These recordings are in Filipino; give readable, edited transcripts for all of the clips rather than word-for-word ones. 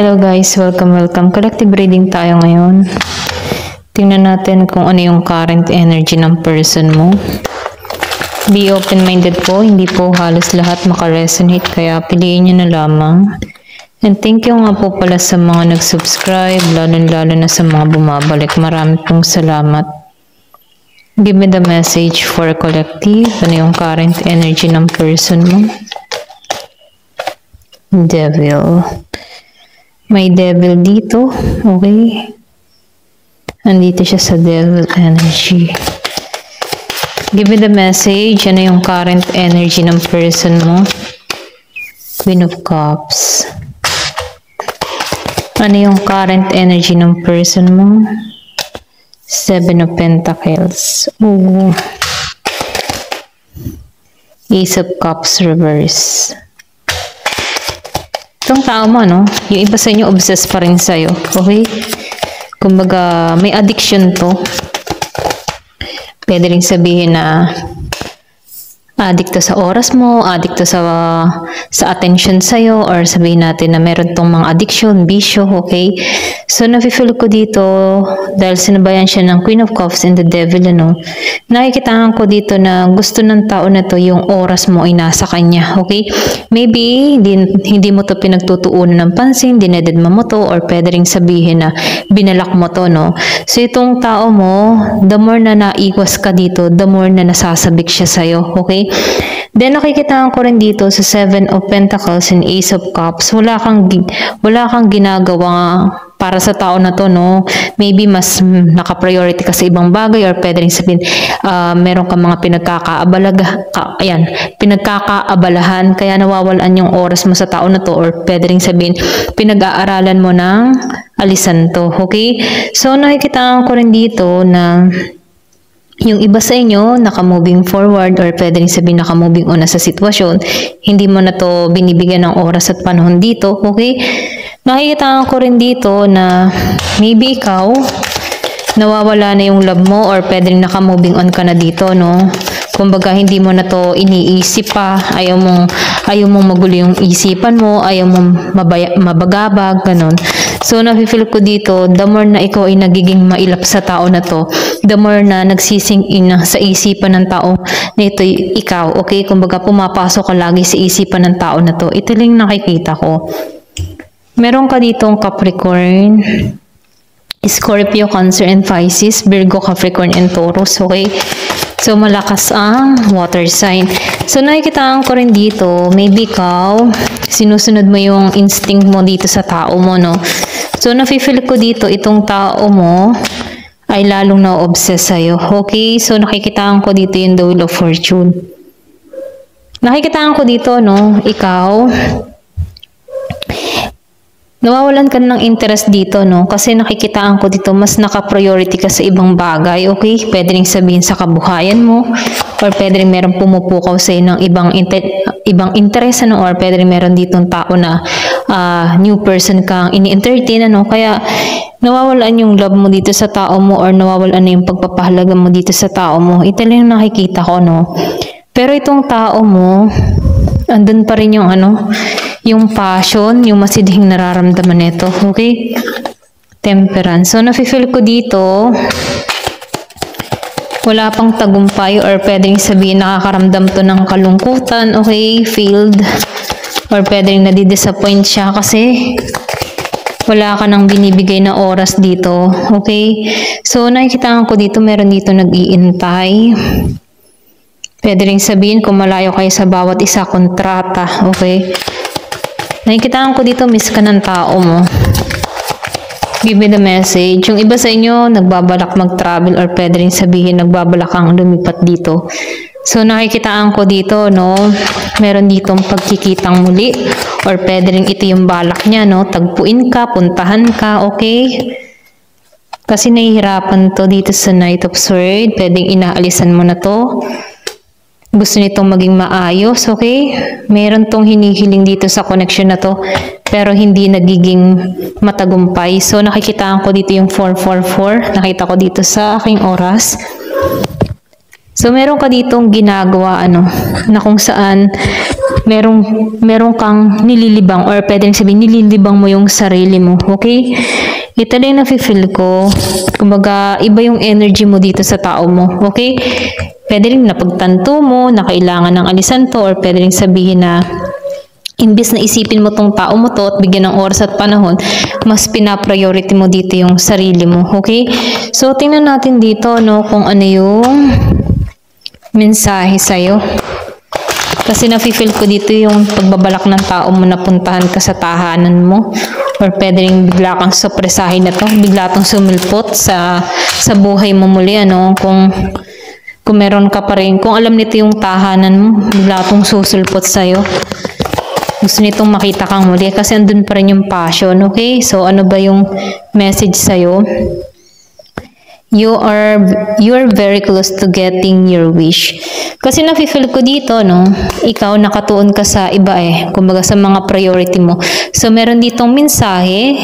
Hello guys, welcome. Collective reading tayo ngayon. Tingnan natin kung ano yung current energy ng person mo. Be open-minded po, hindi po halos lahat makaresonate, kaya piliin nyo na lamang. And thank you nga po pala sa mga nag-subscribe, lalo na sa mga bumabalik. Marami pong salamat. Give me the message for collective. Ano yung current energy ng person mo? Devil. May devil dito. Okay. Nandito siya sa devil energy. Give me the message. Ano yung current energy ng person mo? Queen of Cups. Ano yung current energy ng person mo? Seven of Pentacles. Ooh. Ace of Cups reverse. Itong tao mo, no? Yung iba sa inyo, obsessed pa rin sa'yo. Okay? Kumbaga, may addiction to. Pwede rin sabihin na addict to sa oras mo, addict to sa attention sa'yo, or sabihin natin na meron tong mga addiction, bisyo, okay? So, nafe-feel ko dito, dahil sinabayan siya ng Queen of Cups and the Devil, ano? Nakikitaan ko dito na gusto ng tao na to yung oras mo ay nasa kanya, okay? Maybe, hindi mo to pinagtutuunan ng pansin, dinededma mo to, or pwede rin sabihin na binalak mo to, no? So, itong tao mo, the more na naiwas ka dito, the more na nasasabik siya sa'yo, okay? Then, nakikitaan ko rin dito sa Seven of Pentacles and Ace of Cups, wala kang ginagawa para sa tao na to, no? Maybe mas naka-priority ka sa ibang bagay, or pwede rin sabihin, meron kang mga pinagkakaabalahan, kaya nawawalan yung oras mo sa tao na to, or pwede rin sabihin, pinag-aaralan mo ng alisan to, okay? So, nakikitaan ko rin dito na yung iba sa inyo, naka-moving forward, or pwede rin sabihin naka-moving on na sa sitwasyon, hindi mo na to binibigyan ng oras at panahon dito, okay? Nakikita ko rin dito na maybe ikaw, nawawala na yung love mo, or pwede rin naka-moving on ka na dito, no? Kumbaga, hindi mo na to iniisip pa, ayaw mong magulo yung isipan mo, ayaw mong mabagabag, ganun. So, nafe-feel ko dito, the more na ikaw ay nagiging mailap sa tao na to, the more na nagsising in sa isipan ng tao na ito ikaw, okay? Kumbaga, pumapasok ka lagi sa isipan ng tao na to. Ito lang nakikita ko. Meron ka ditong Capricorn, Scorpio, Cancer, and Pisces, Virgo, Capricorn, and Taurus, okay? So, malakas ang water sign. So, nakikitaan ko rin dito, maybe ikaw, sinusunod mo yung instinct mo dito sa tao mo, no? So, nafe-feel ko dito, itong tao mo ay lalong na-obsess sa'yo. Okay? So, nakikitaan ko dito yung the Wheel of Fortune. Nakikitaan ko dito, no? Ikaw, nawawalan ka ng interest dito, no? Kasi nakikitaan ko dito, mas naka-priority ka sa ibang bagay, okay? Pwede rin sabihin sa kabuhayan mo, or pwede rin meron pumupukaw sa ng ibang interest, ano? Or pwede rin meron ditong tao na new person kang ini-entertain, ano? Kaya, nawawalan yung love mo dito sa tao mo, or nawawalan na yung pagpapahalaga mo dito sa tao mo. Ito lang yung nakikita ko, no? Pero itong tao mo, andun pa rin yung yung passion, yung masidhing nararamdaman nito, okay? Temperance. So, nafe-feel ko dito, wala pang tagumpay, or pwedeng sabihin nakakaramdam to ng kalungkutan, okay? Failed, or pwedeng nadi-disappoint siya kasi wala ka nang binibigay na oras dito, okay? So, nakikita ko dito, meron dito nag-iintay. Pwede rin sabihin kung malayo kayo sa bawat isa, kontrata, okay? Nakikitaan ko dito, miss ka ng tao mo. Give me the message. Yung iba sa inyo, nagbabalak mag-travel, or pwede rin sabihin, nagbabalak kang lumipat dito. So, nakikitaan ko dito, no? Meron ditong pagkikitang muli, or pwede rin ito yung balak niya, no? Tagpuin ka, puntahan ka, okay? Kasi nahihirapan to dito sa Knight of Swords. Pwedeng inaalisan mo na to. Gusto nitong maging maayos, okay? Meron tong hinihiling dito sa connection na to, pero hindi nagiging matagumpay. So, nakikitaan ko dito yung 444. Nakita ko dito sa aking oras. So, meron ka ditong ginagawa, na kung saan meron kang nililibang or pwede rin sabihin, nililibang mo yung sarili mo. Okay? Ito lang nafe-feel ko. Kumbaga, iba yung energy mo dito sa tao mo. Okay? Pwede rin napagtanto mo na kailangan ng alisan to, or pwede rin sabihin na imbis na isipin mo tong tao mo to at bigyan ng oras at panahon, mas pina-priority mo dito yung sarili mo. Okay? So, tingnan natin dito, kung ano yung mensahe sa'yo. Kasi nafe-feel ko dito yung pagbabalak ng tao mo na puntahan ka sa tahanan mo. Or pwede rin bigla kang supresahin na to, bigla tong sumilpot sa buhay mo muli, kung meron ka pa rin, kung alam nito yung tahanan mo, bigla tong susulpot sa'yo. Gusto nitong makita kang muli kasi andun pa rin yung passion, okay? So, ano ba yung message sa'yo? You are very close to getting your wish. Kasi nafe-feel ko dito, ikaw nakatuon ka sa iba kumbaga sa mga priority mo. So, meron ditong mensahe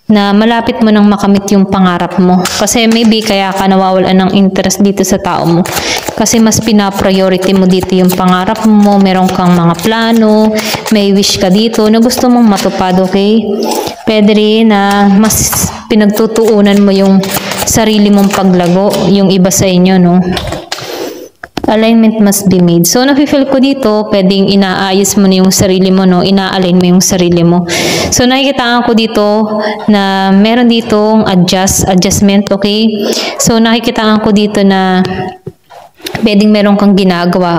na malapit mo nang makamit yung pangarap mo. Kasi maybe kaya ka nawawalan ng interest dito sa tao mo. Kasi mas pina-priority mo dito yung pangarap mo, meron kang mga plano, may wish ka dito na gusto mong matupad, okay? Pwede rin na mas pinagtutuunan mo yung sarili mong paglago, yung iba sa inyo, Alignment must be made. So, nafe-feel ko dito, pwedeng inaayos mo na yung sarili mo, ina-align mo yung sarili mo. So, nakikitaan ko dito na meron ditong adjustment, okay? So, nakikitaan ko dito na pwedeng meron kang ginagawa.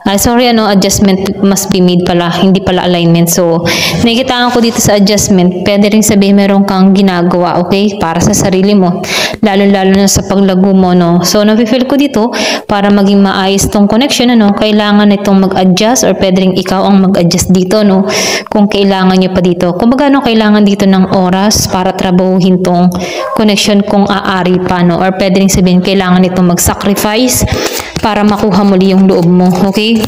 Adjustment must be made pala, hindi pala alignment. So, nakikitaan ko dito sa adjustment, pwede rin sabihin meron kang ginagawa, okay? Para sa sarili mo. Lalo-lalo na sa paglago mo, So, nafe-feel ko dito, para maging maayos tong connection, kailangan itong mag-adjust or pwede rin ikaw ang mag-adjust dito, Kung kailangan nyo pa dito. Kumbaga, kailangan dito ng oras para trabahuhin tong connection kung aari pa, Or pwede rin sabihin, kailangan itong mag-sacrifice para makuha muli yung loob mo. Okay?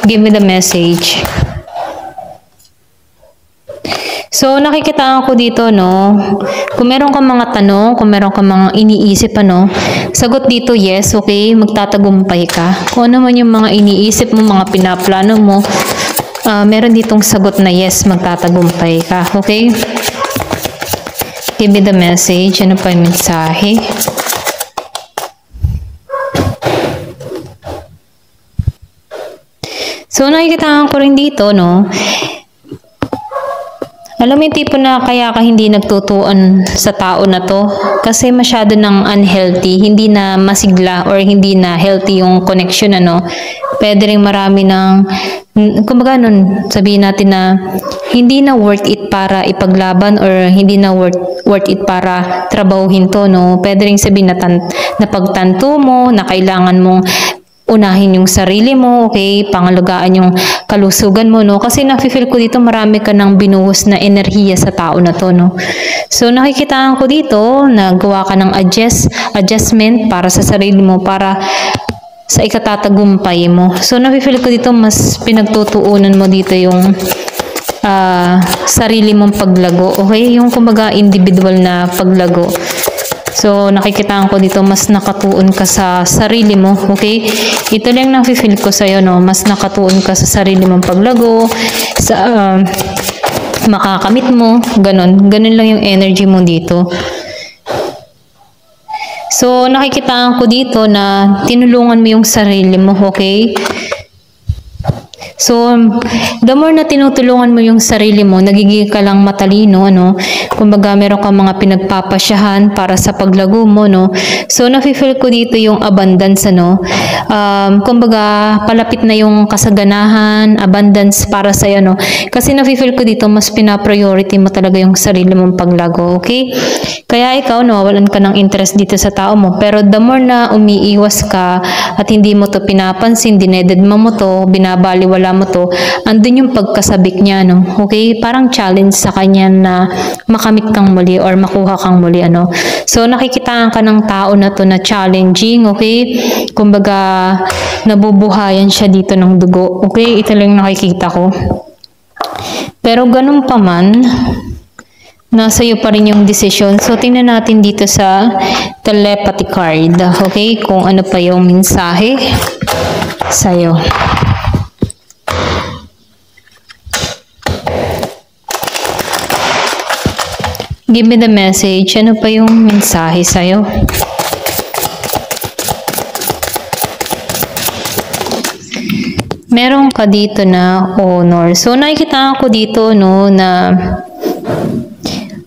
Give me the message. So, nakikitaan ko dito, kung meron kang mga tanong, kung meron kang mga iniisip, sagot dito, yes, okay, magtatagumpay ka. Kung ano man yung mga iniisip mo, mga pinaplano mo, meron ditong sagot na yes, magtatagumpay ka. Okay? Give me the message. Ano pa yung mensahe? So, nakikitaan ko rin dito, alam mo yung tipo na kaya ka hindi nagtutuan sa tao na to kasi masyado ng unhealthy, hindi na masigla or hindi na healthy yung connection, Pwede rin marami ng, kumbaga sabihin natin na hindi na worth it para ipaglaban or hindi na worth it para trabahuhin to, Pwede rin sabihin na pagtanto mo, na kailangan mong unahin yung sarili mo, okay? Pangalagaan yung kalusugan mo, Kasi nafe-feel ko dito marami ka ng binuhos na enerhiya sa tao na to, So, nakikitaan ko dito na gawa ka ng adjustment para sa sarili mo, para sa ikatatagumpay mo. So, nafe-feel ko dito mas pinagtutuunan mo dito yung sarili mong paglago, okay? Yung kumbaga individual na paglago. So, nakikitaan ko dito, mas nakatuon ka sa sarili mo, okay? Ito lang nafe-feel ko sa'yo, Mas nakatuon ka sa sarili mong paglago, sa makakamit mo, ganun. Ganun lang yung energy mo dito. So, nakikitaan ko dito na tinulungan mo yung sarili mo, okay? So, the more na tinutulungan mo yung sarili mo, nagiging ka lang matalino, Kumbaga, meron kang mga pinagpapasyahan para sa paglago mo, So, nafe-feel ko dito yung abundance, Kumbaga, palapit na yung kasaganahan, abundance para sa'yo, Kasi nafe-feel ko dito, mas pina-priority mo talaga yung sarili mong paglago, okay? Kaya ikaw, nawawalan ka ng interest dito sa tao mo. Pero the more na umiiwas ka at hindi mo to pinapansin, dinededma mo to, binabaliwala mo to, andun yung pagkasabik niya, Okay? Parang challenge sa kanya na makamit kang muli or makuha kang muli, So, nakikitaan ka ng tao na to na challenging, okay? Kumbaga, nabubuhayan siya dito ng dugo, okay? Ito lang nakikita ko. Pero ganun pa man, Nasa iyo pa rin yung decision. So, tingnan natin dito sa telepathy card. Okay? Kung ano pa yung mensahe sa'yo. Give me the message. Ano pa yung mensahe sa'yo? Meron ka dito na honor. So, nakikita ko dito, no, na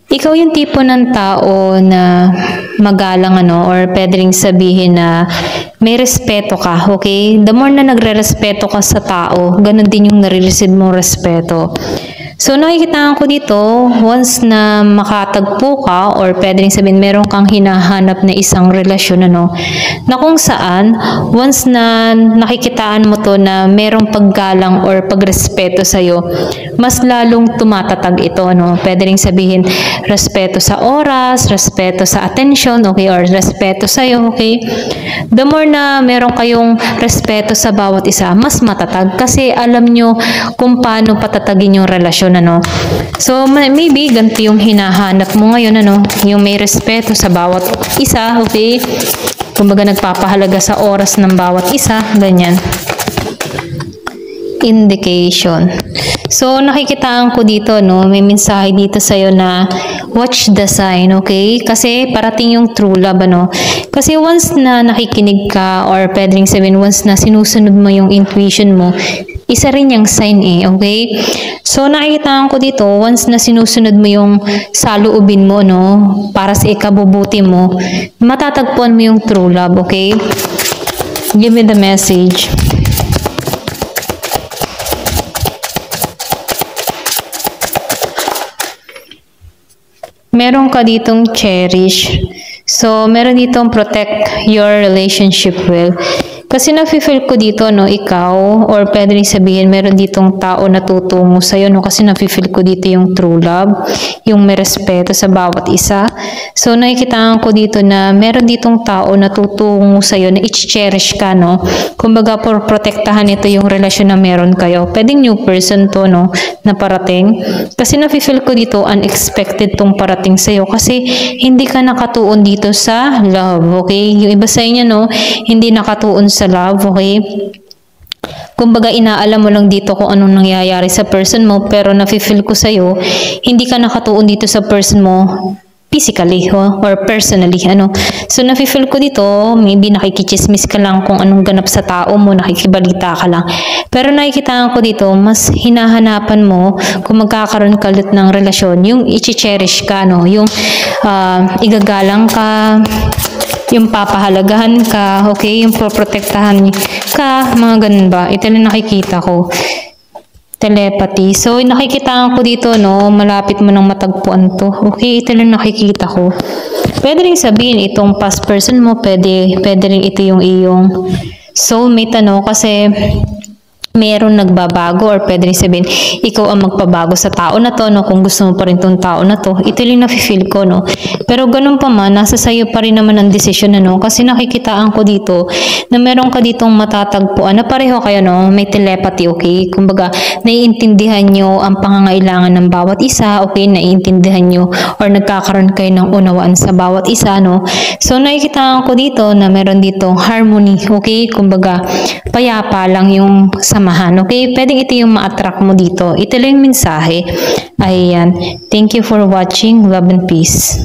ikaw yung tipo ng tao na magalang, ano, or pwede ring sabihin na may respeto ka, okay? The more na nagre-respeto ka sa tao, ganun din yung nare-receive mong respeto. So, nakikita ko dito, once na makatagpo ka, or pwede rin sabihin, meron kang hinahanap na isang relasyon, ano, na kung saan, once na nakikitaan mo to na merong paggalang or pagrespeto sa'yo, mas lalong tumatatag ito, ano. Pwede rin sabihin, respeto sa oras, respeto sa attention, okay, or respeto sa'yo, okay. The more na meron kayong respeto sa bawat isa, mas matatag, kasi alam nyo kung paano patatagin yung relasyon, ano. So, maybe ganito yung hinahanap mo ngayon, ano, yung may respeto sa bawat isa, okay? Kumbaga nagpapahalaga sa oras ng bawat isa, ganyan. Indication. So, nakikitaan ko dito, no, may mensahe dito sa'yo na watch the sign, okay? Kasi parating yung true love, ano? Kasi once na nakikinig ka, or pwede rin sabihin, once na sinusunod mo yung intuition mo, isa rin yung sign okay? So, nakikitaan ko dito, once na sinusunod mo yung saloobin mo, no, para sa ikabubuti mo, matatagpuan mo yung true love, okay? Give me the message. Meron ka ditong cherish. So, meron ditong protect your relationship well. Kasi nafe-feel ko dito, no, ikaw, or pwede rin sabihin, meron ditong tao na tutungo sa'yo, no, kasi nafe-feel ko dito yung true love, yung may respeto sa bawat isa. So, nakikitaan ko dito na meron ditong tao na tutungo sa'yo, na i-cherish ka, no. Kumbaga, por protektahan ito yung relasyon na meron kayo. Pwedeng new person to, no, na parating. Kasi nafe-feel ko dito, unexpected tong parating sa'yo, kasi hindi ka nakatuon dito sa love, okay? Yung iba sa inyo, no, hindi nakatuon sa love, okay? Kumbaga, inaalam mo lang dito kung anong nangyayari sa person mo, pero nafe-feel ko sa'yo, hindi ka nakatuon dito sa person mo physically, or personally, ano. So, nafe-feel ko dito, maybe nakikichismis ka lang kung anong ganap sa tao mo, nakikibalita ka lang. Pero nakikita ko dito, mas hinahanapan mo kung magkakaroon ka ulit ng relasyon, yung i-cherish ka, no, yung igagalang ka, yung papahalagahan ka, okay, yung poprotektahan ka, mga ganun ba? Ito na nakikita ko. Telepathy. So, nakikita ko dito, no, malapit mo nang matagpuan to. Okay, ito lang nakikita ko. Pwede rin sabihin, itong past person mo, pwede rin ito yung iyong soulmate, ano, kasi meron nagbabago, or pwede rin sabihin, ikaw ang magpabago sa tao na to, no, kung gusto mo pa rin tong tao na to. Ito lang nafe-feel ko, no. Pero ganun pa man, nasa sayo pa rin naman ang desisyon, ano, kasi nakikitaan ko dito na meron ka ditong matatagpuan na pareho kayo, no, may telepathy, okay? Kumbaga, naiintindihan nyo ang pangangailangan ng bawat isa, okay? Naiintindihan nyo, or nagkakaroon kayo ng unawaan sa bawat isa, no. So, nakikitaan ko dito na meron ditong harmony, okay? Kumbaga, payapa lang yung samahan, okay? Pwedeng ito yung ma-attract mo dito. Ito lang yung mensahe. Ayan. Thank you for watching. Love and peace.